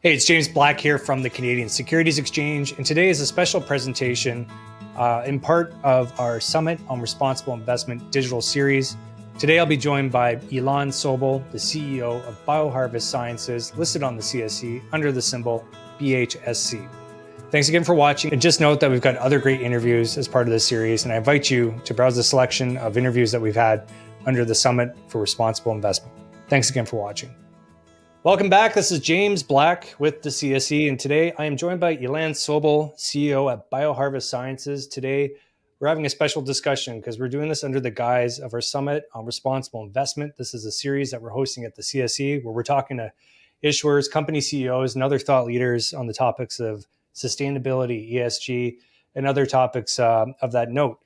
Hey, it's James Black here from the Canadian Securities Exchange, and today is a special presentation in part of our Summit on Responsible Investment digital series. Today I'll be joined by Ilan Sobel, the CEO of BioHarvest Sciences, listed on the CSE under the symbol BHSC. Thanks again for watching, and just note that we've got other great interviews as part of this series, and I invite you to browse the selection of interviews that we've had under the Summit for Responsible Investment. Thanks again for watching. Welcome back. This is James Black with the CSE, and today I am joined by Ilan Sobel, CEO at BioHarvest Sciences. Today, we're having a special discussion because we're doing this under the guise of our Summit on Responsible Investment. This is a series that we're hosting at the CSE where we're talking to issuers, company CEOs, and other thought leaders on the topics of sustainability, ESG, and other topics of that note.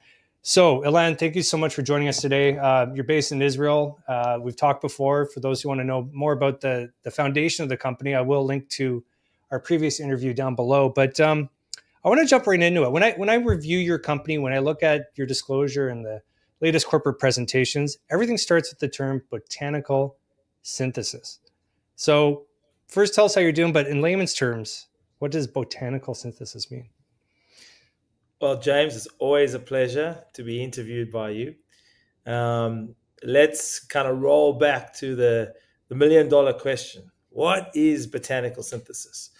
So, Ilan, thank you so much for joining us today. You're based in Israel. We've talked before. For those who want to know more about the foundation of the company, I will link to our previous interview down below. But I want to jump right into it. When I review your company, when I look at your disclosure and the latest corporate presentations, everything starts with the term botanical synthesis. So first, tell us how you're doing. But in layman's terms, what does botanical synthesis mean? Well, James, it's always a pleasure to be interviewed by you. Let's kind of roll back to the million-dollar question. What is botanical synthesis?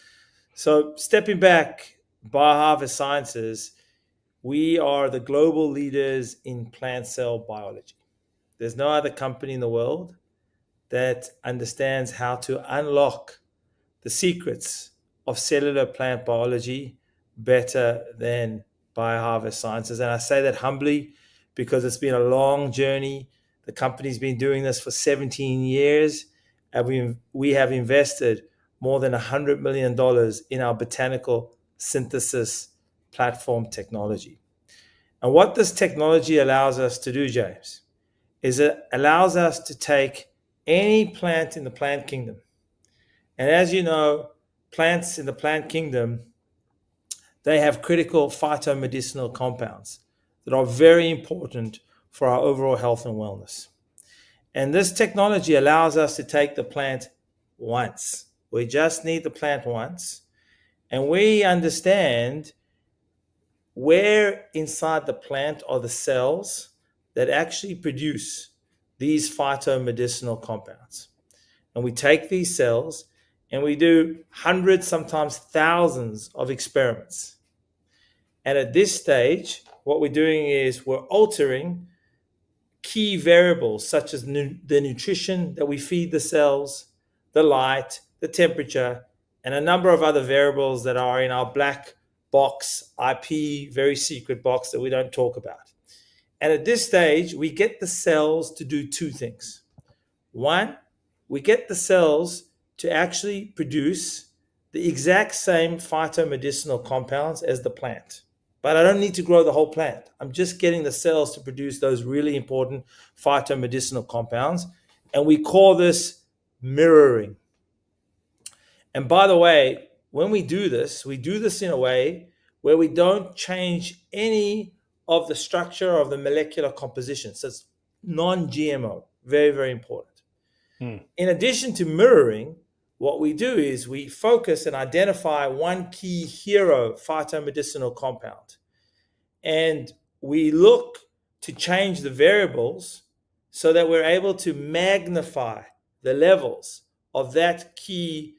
So stepping back, BioHarvest Sciences, we are the global leaders in plant cell biology. There's no other company in the world that understands how to unlock the secrets of cellular plant biology better than BioHarvest Sciences. And I say that humbly because it's been a long journey. The company's been doing this for 17 years, and we have invested more than $100 million in our botanical synthesis platform technology. And what this technology allows us to do, James, is it allows us to take any plant in the plant kingdom. And as you know, plants in the plant kingdom, they have critical phytomedicinal compounds that are very important for our overall health and wellness. And this technology allows us to take the plant once. We just need the plant once. And we understand where inside the plant are the cells that actually produce these phytomedicinal compounds. And we take these cells and we do hundreds, sometimes thousands of experiments. And at this stage, what we're doing is we're altering key variables such as the nutrition that we feed the cells, the light, the temperature, and a number of other variables that are in our black box, IP, very secret box that we don't talk about. And at this stage, we get the cells to do two things. One, we get the cells to actually produce the exact same phytomedicinal compounds as the plant. But I don't need to grow the whole plant. I'm just getting the cells to produce those really important phytomedicinal compounds. And we call this mirroring. And by the way, when we do this in a way where we don't change any of the structure of the molecular composition. So it's non-GMO, very, very important. In addition to mirroring, what we do is we focus and identify one key hero phytomedicinal compound. And we look to change the variables so that we're able to magnify the levels of that key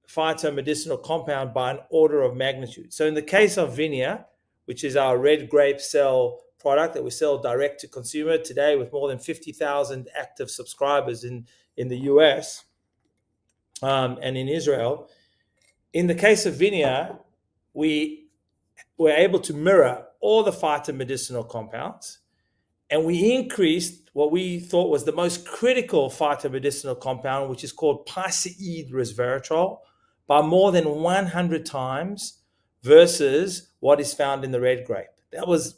phytomedicinal compound by an order of magnitude. So in the case of Vinia, which is our red grape cell product that we sell direct to consumer today with more than 50,000 active subscribers in the US, and in Israel. In the case of Vinia, we were able to mirror all the phytomedicinal compounds, and we increased what we thought was the most critical phytomedicinal compound, which is called piceid resveratrol, by more than 100 times versus what is found in the red grape.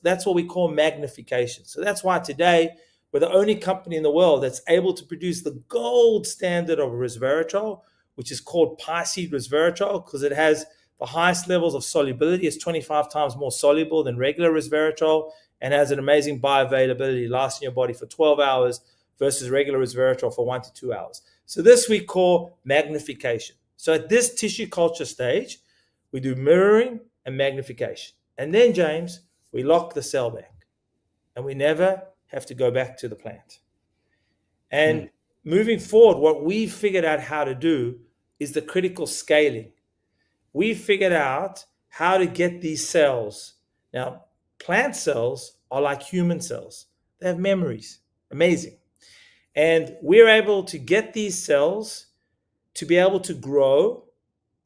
That's what we call magnification. So that's why today we're the only company in the world that's able to produce the gold standard of resveratrol, which is called piceid resveratrol, because it has the highest levels of solubility. It's 25 times more soluble than regular resveratrol and has an amazing bioavailability, lasts in your body for 12 hours versus regular resveratrol for 1 to 2 hours. So this we call magnification. So at this tissue culture stage, we do mirroring and magnification. And then, James, we lock the cell bank and we never have to go back to the plant. And moving forward, what we figured out how to do is the critical scaling. We figured out how to get these cells. Now, plant cells are like human cells. They have memories. Amazing. And we're able to get these cells to be able to grow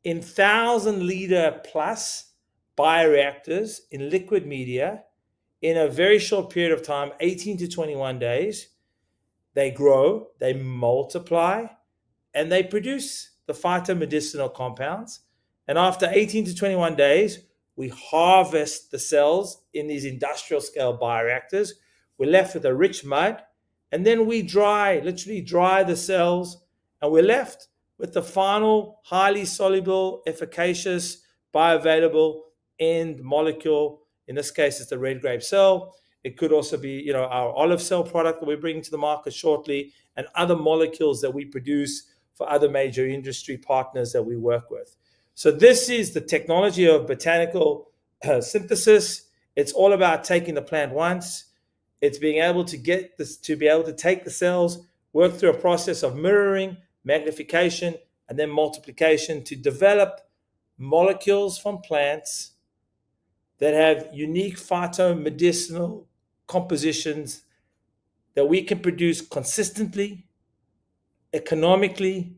in 1,000-liter plus bioreactors in liquid media in a very short period of time, 18 to 21 days. They grow, they multiply, and they produce the phytomedicinal compounds. And after 18 to 21 days, we harvest the cells in these industrial scale bioreactors. We're left with a rich mud, and then we literally dry the cells, and we're left with the final highly soluble, efficacious, bioavailable end molecule. In this case, it's the red grape cell. It could also be, our olive cell product that we're bringing to the market shortly, and other molecules that we produce for other major industry partners that we work with. So this is the technology of botanical synthesis. It's all about taking the plant once. It's being able to get this, to be able to take the cells, work through a process of mirroring, magnification, and then multiplication to develop molecules from plants that have unique phytomedicinal compositions that we can produce consistently, economically,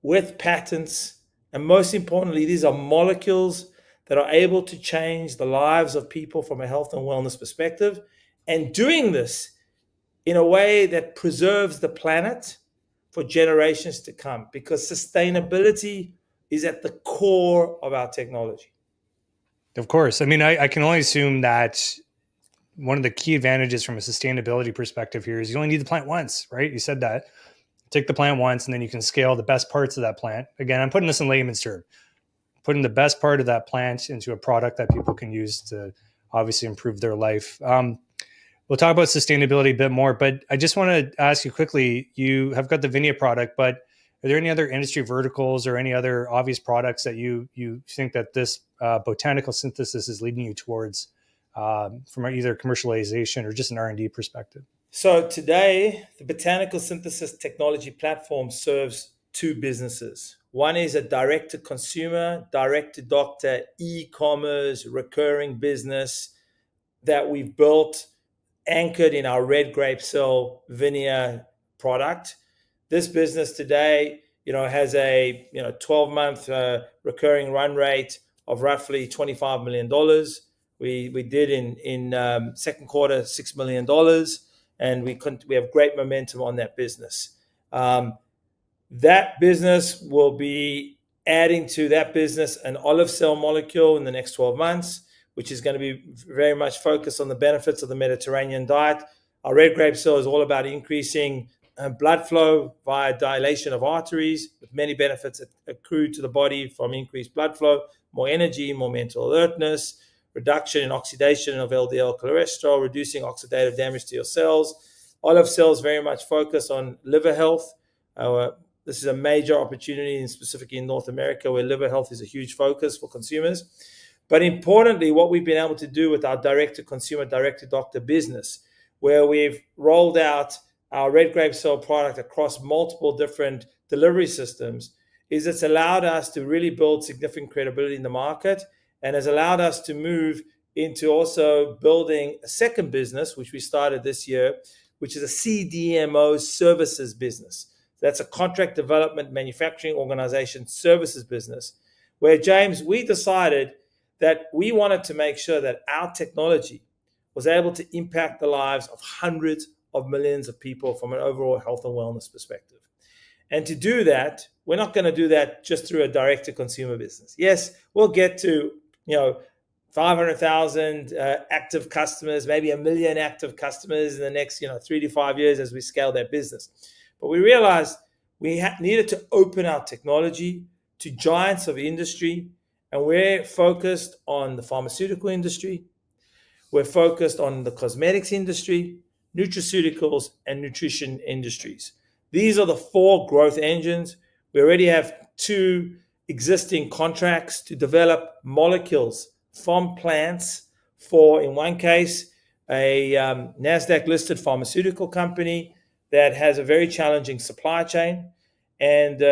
with patents. And most importantly, these are molecules that are able to change the lives of people from a health and wellness perspective, and doing this in a way that preserves the planet for generations to come, because sustainability is at the core of our technology. Of course. I mean, I can only assume that one of the key advantages from a sustainability perspective here is you only need the plant once, right? You said that. Take the plant once, and then you can scale the best parts of that plant. Again, I'm putting this in layman's terms. Putting the best part of that plant into a product that people can use to obviously improve their life. We'll talk about sustainability a bit more, but I just want to ask you quickly, you have got the Vinia product, but are there any other industry verticals or any other obvious products that you think that this botanical synthesis is leading you towards from either commercialization or just an R&D perspective? So today, the botanical synthesis technology platform serves two businesses. One is a direct-to-consumer, direct-to-doctor, e-commerce, recurring business that we've built, anchored in our red grape cell Vinia product. This business today, has a 12-month recurring run rate of roughly $25 million. We did in second quarter $6 million, and we have great momentum on that business. That business will be adding to that business an olive cell molecule in the next 12 months, which is going to be very much focused on the benefits of the Mediterranean diet. Our red grape cell is all about increasing blood flow via dilation of arteries, with many benefits that accrue to the body from increased blood flow, more energy, more mental alertness, reduction in oxidation of LDL cholesterol, reducing oxidative damage to your cells. Olive cells very much focus on liver health. This is a major opportunity, and specifically in North America, where liver health is a huge focus for consumers. But importantly, what we've been able to do with our direct-to-consumer, direct-to-doctor business, where we've rolled out our red grape cell product across multiple different delivery systems, is it's allowed us to really build significant credibility in the market, and has allowed us to move into also building a second business, which we started this year, which is a CDMO services business. That's a contract development manufacturing organization services business, where, James, we decided that we wanted to make sure that our technology was able to impact the lives of hundreds of millions of people from an overall health and wellness perspective. And to do that, we're not going to do that just through a direct-to-consumer business. Yes, we'll get to 500,000 active customers, maybe 1 million active customers in the next 3 to 5 years as we scale that business. But we realized we needed to open our technology to giants of industry, and we're focused on the pharmaceutical industry. We're focused on the cosmetics industry, nutraceuticals, and nutrition industries. These are the 4 growth engines. We already have 2 existing contracts to develop molecules from plants for, in one case, a NASDAQ listed pharmaceutical company that has a very challenging supply chain and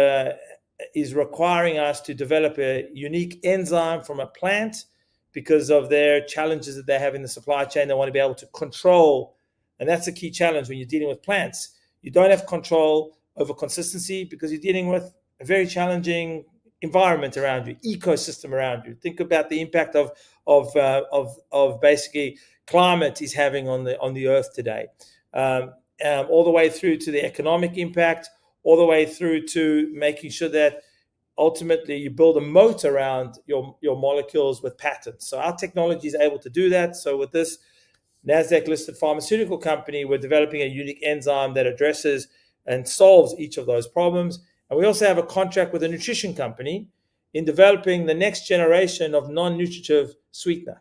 is requiring us to develop a unique enzyme from a plant because of their challenges that they have in the supply chain. They want to be able to control, and that's a key challenge when you're dealing with plants. You don't have control over consistency because you're dealing with a very challenging environment around you, ecosystem around you. Think about the impact of basically climate is having on the earth today, all the way through to the economic impact, all the way through to making sure that ultimately you build a moat around your molecules with patents. So our technology is able to do that. So with this NASDAQ listed pharmaceutical company, we're developing a unique enzyme that addresses and solves each of those problems. And we also have a contract with a nutrition company in developing the next generation of non-nutritive sweetener.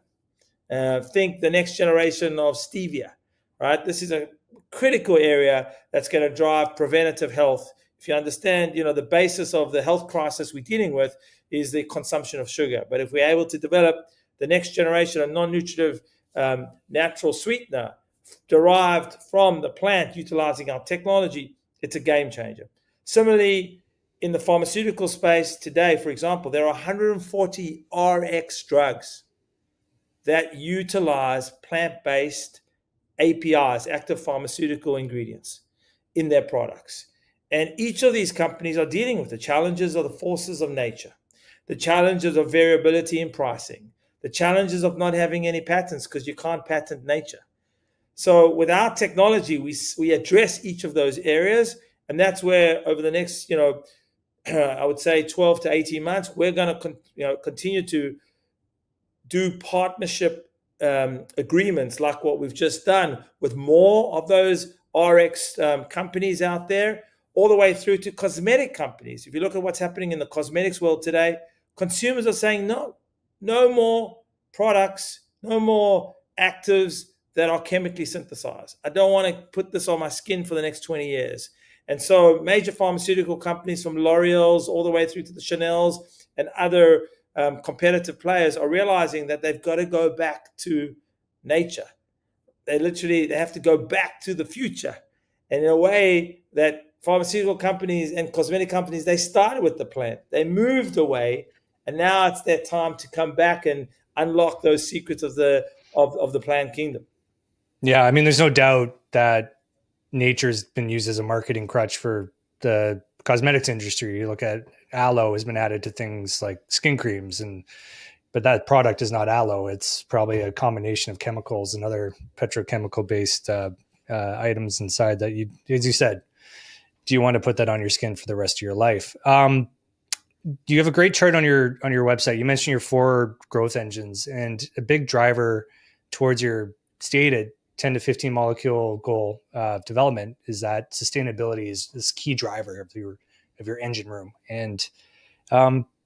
Think the next generation of stevia, right? This is a critical area that's going to drive preventative health. If you understand, the basis of the health crisis we're dealing with is the consumption of sugar. But if we're able to develop the next generation of non-nutritive natural sweetener derived from the plant utilizing our technology, it's a game changer. Similarly, in the pharmaceutical space today, for example, there are 140 RX drugs that utilize plant-based APIs, active pharmaceutical ingredients, in their products. And each of these companies are dealing with the challenges of the forces of nature, the challenges of variability in pricing, the challenges of not having any patents because you can't patent nature. So with our technology, we address each of those areas. And that's where over the next, I would say 12 to 18 months, we're going to continue to do partnership agreements like what we've just done with more of those RX companies out there, all the way through to cosmetic companies. If you look at what's happening in the cosmetics world today, consumers are saying no more products, no more actives that are chemically synthesized. I don't want to put this on my skin for the next 20 years. And so major pharmaceutical companies from L'Oreal's all the way through to the Chanel's and other competitive players are realizing that they've got to go back to nature. They have to go back to the future. And in a way that pharmaceutical companies and cosmetic companies, they started with the plant. They moved away, and now it's their time to come back and unlock those secrets of the plant kingdom. Yeah, I mean, there's no doubt that nature's been used as a marketing crutch for the cosmetics industry. You look at aloe has been added to things like skin creams, but that product is not aloe. It's probably a combination of chemicals and other petrochemical based items inside that you, as you said, do you want to put that on your skin for the rest of your life? You have a great chart on your website. You mentioned your 4 growth engines, and a big driver towards your stated 10 to 15 molecule goal of development is that sustainability is this key driver of your engine room. And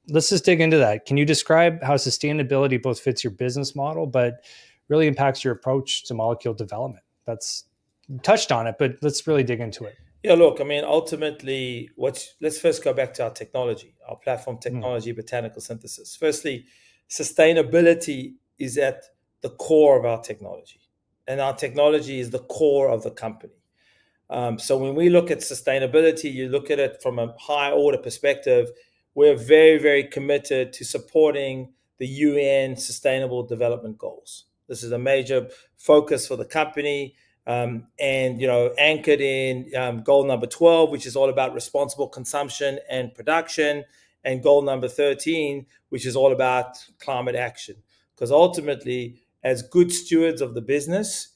let's just dig into that. Can you describe how sustainability both fits your business model, but really impacts your approach to molecule development? You touched on it, but let's really dig into it. Yeah, look, I mean, ultimately, let's first go back to our technology, our platform technology, botanical synthesis. Firstly, sustainability is at the core of our technology, and our technology is the core of the company. So when we look at sustainability, you look at it from a high order perspective. We're very, very committed to supporting the UN Sustainable Development Goals. This is a major focus for the company. And anchored in goal number 12, which is all about responsible consumption and production, and goal number 13, which is all about climate action. Because ultimately, as good stewards of the business,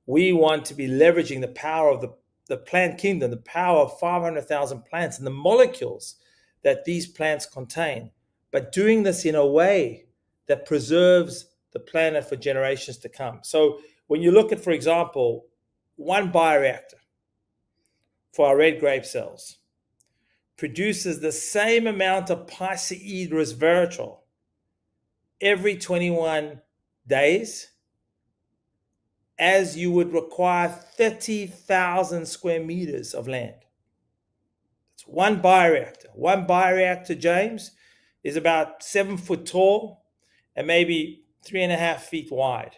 we want to be leveraging the power of the plant kingdom, the power of 500,000 plants and the molecules that these plants contain, but doing this in a way that preserves the planet for generations to come. So when you look at, for example, one bioreactor for our red grape cells produces the same amount of piceid resveratrol every 21 days as you would require 30,000 square meters of land. It's one bioreactor. One bioreactor, James, is about 7 foot tall and maybe 3.5 feet wide.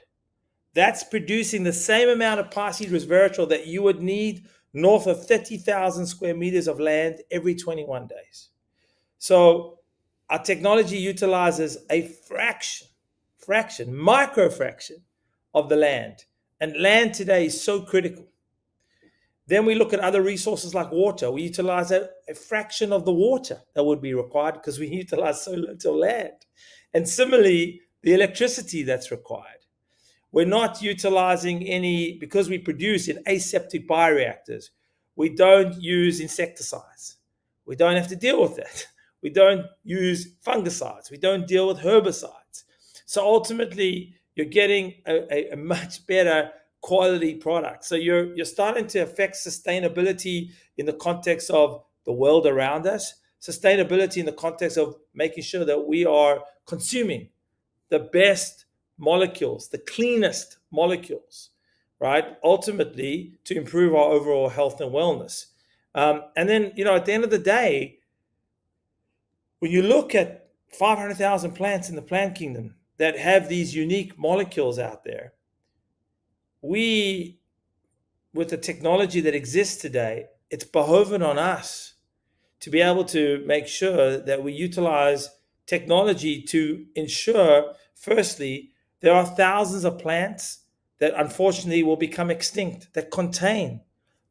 That's producing the same amount of parseed resveratrol that you would need north of 30,000 square meters of land every 21 days. So our technology utilizes a micro fraction of the land. And land today is so critical. Then we look at other resources like water. We utilize a fraction of the water that would be required because we utilize so little land. And similarly, the electricity that's required. We're not utilizing any, because we produce in aseptic bioreactors, we don't use insecticides. We don't have to deal with that. We don't use fungicides. We don't deal with herbicides. So ultimately, you're getting a much better quality product. So you're starting to affect sustainability in the context of the world around us, sustainability in the context of making sure that we are consuming the best molecules, the cleanest molecules, right? Ultimately, to improve our overall health and wellness. And then, at the end of the day, when you look at 500,000 plants in the plant kingdom that have these unique molecules out there, with the technology that exists today, it's behoven on us to be able to make sure that we utilize technology to ensure, firstly, there are thousands of plants that unfortunately will become extinct that contain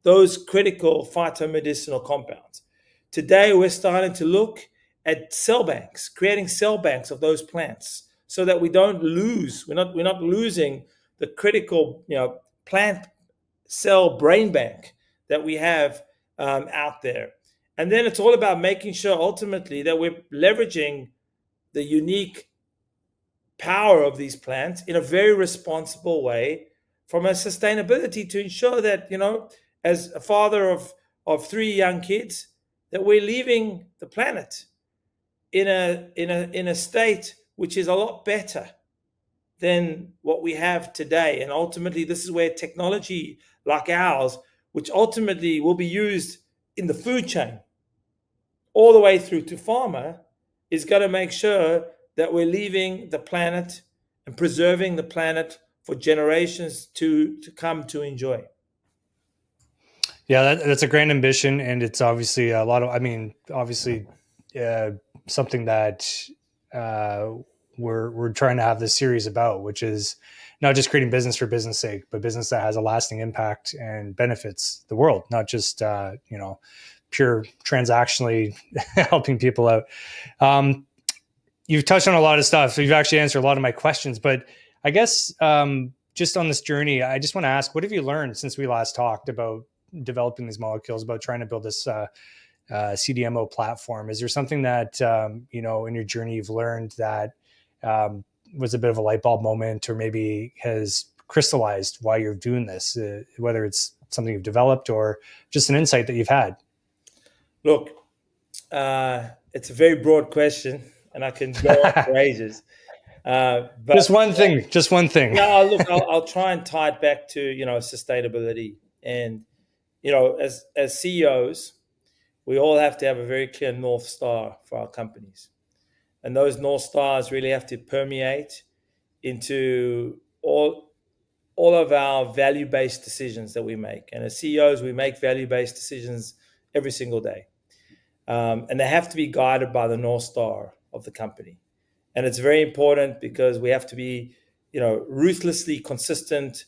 those critical phytomedicinal compounds. Today, we're starting to look at cell banks, creating cell banks of those plants so that we're not losing the critical, plant cell brain bank that we have out there. And then it's all about making sure ultimately that we're leveraging the unique power of these plants in a very responsible way from a sustainability to ensure that, as a father of 3 young kids, that we're leaving the planet in a state which is a lot better than what we have today. And ultimately, this is where technology like ours, which ultimately will be used in the food chain all the way through to pharma, is going to make sure that we're leaving the planet and preserving the planet for generations to come to enjoy. Yeah, that's a grand ambition, and it's obviously something that we're trying to have this series about, which is not just creating business for business sake, but business that has a lasting impact and benefits the world, not just pure transactionally helping people out. You've touched on a lot of stuff, so you've actually answered a lot of my questions. But I guess just on this journey, I just want to ask, what have you learned since we last talked about developing these molecules, about trying to build this CDMO platform? Is there something that in your journey you've learned that was a bit of a light bulb moment, or maybe has crystallized why you're doing this, whether it's something you've developed or just an insight that you've had? Look, it's a very broad question, and I can go on for ages. But just one thing. No, look, I'll try and tie it back to sustainability, and as CEOs, we all have to have a very clear North Star for our companies, and those North Stars really have to permeate into all of our value-based decisions that we make. And as CEOs, we make value-based decisions every single day. And they have to be guided by the North Star of the company. And it's very important because we have to be, ruthlessly consistent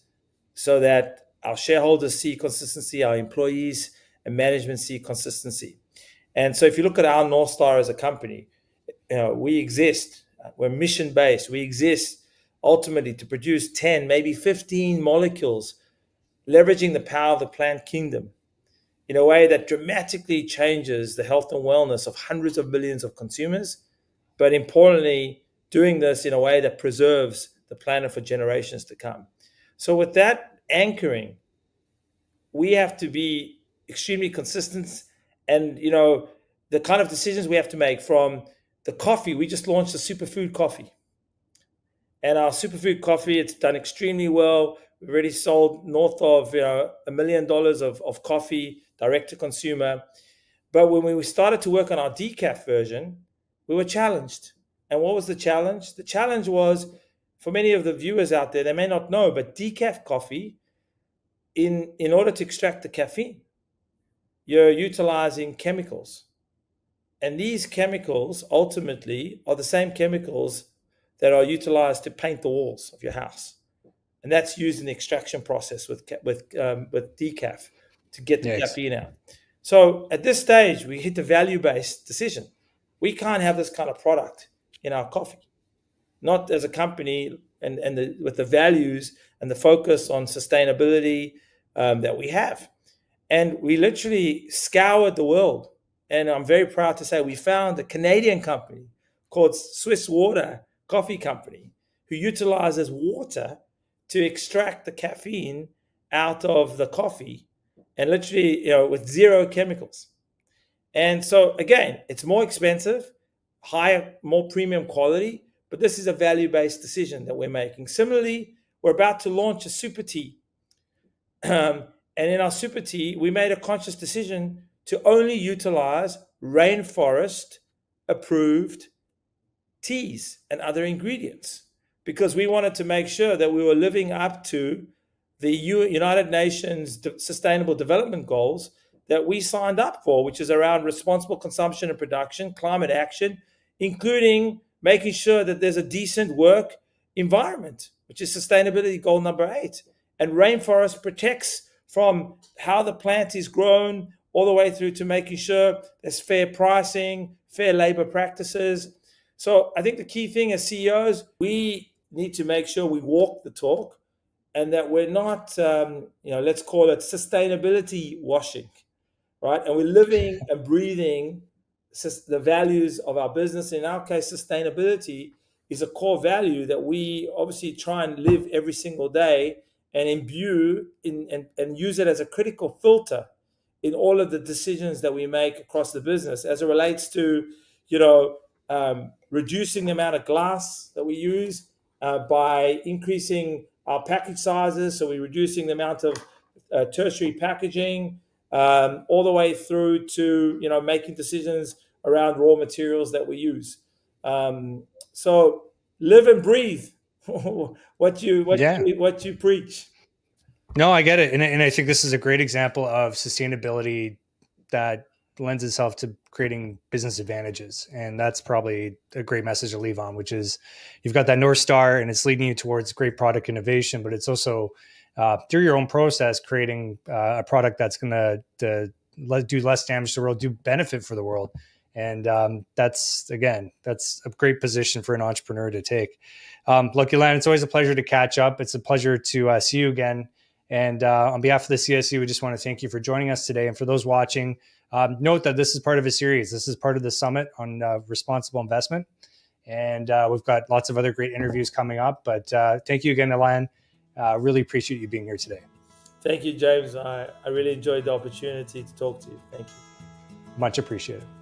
so that our shareholders see consistency, our employees and management see consistency. And so if you look at our North Star as a company, we exist, we're mission-based. We exist ultimately to produce 10, maybe 15 molecules, leveraging the power of the plant kingdom in a way that dramatically changes the health and wellness of hundreds of millions of consumers, but importantly, doing this in a way that preserves the planet for generations to come. So with that anchoring, we have to be extremely consistent, and the kind of decisions we have to make. From the coffee, we just launched a superfood coffee, and our superfood coffee, it's done extremely well. We've already sold north of $1 million of coffee direct to consumer. But when we started to work on our decaf version, we were challenged. And what was the challenge? The challenge was, for many of the viewers out there, they may not know, but decaf coffee, in order to extract the caffeine, you're utilizing chemicals. And these chemicals ultimately are the same chemicals that are utilized to paint the walls of your house. And that's used in the extraction process with decaf to get the caffeine out. So at this stage, we hit the value-based decision. We can't have this kind of product in our coffee, not as a company with the values and the focus on sustainability that we have. And we literally scoured the world. And I'm very proud to say we found a Canadian company called Swiss Water Coffee Company who utilizes water to extract the caffeine out of the coffee, and literally, with zero chemicals. And so again, it's more expensive, higher, more premium quality, but this is a value-based decision that we're making. Similarly, we're about to launch a super tea. And in our super tea, we made a conscious decision to only utilize rainforest approved teas and other ingredients, because we wanted to make sure that we were living up to the United Nations Sustainable Development Goals that we signed up for, which is around responsible consumption and production, climate action, including making sure that there's a decent work environment, which is sustainability goal number 8. And rainforest protects from how the plant is grown all the way through to making sure there's fair pricing, fair labor practices. So I think the key thing as CEOs, we need to make sure we walk the talk, and that we're not, let's call it sustainability washing, right? And we're living and breathing the values of our business. In our case, sustainability is a core value that we obviously try and live every single day and imbue and use it as a critical filter in all of the decisions that we make across the business as it relates to, reducing the amount of glass that we use by increasing our package sizes. So we're reducing the amount of tertiary packaging, all the way through to, making decisions around raw materials that we use. So live and breathe what you preach. No, I get it. And I think this is a great example of sustainability that lends itself to creating business advantages. And that's probably a great message to leave on, which is you've got that North Star and it's leading you towards great product innovation, but it's also through your own process, creating a product that's going to do less damage to the world, do benefit for the world. And that's a great position for an entrepreneur to take. Look, Ilan, it's always a pleasure to catch up. It's a pleasure to see you again. And on behalf of the CSE, we just want to thank you for joining us today. And for those watching, note that this is part of a series. This is part of the summit on responsible investment. And we've got lots of other great interviews coming up. But thank you again, Ilan. Really appreciate you being here today. Thank you, James. I really enjoyed the opportunity to talk to you. Thank you. Much appreciated.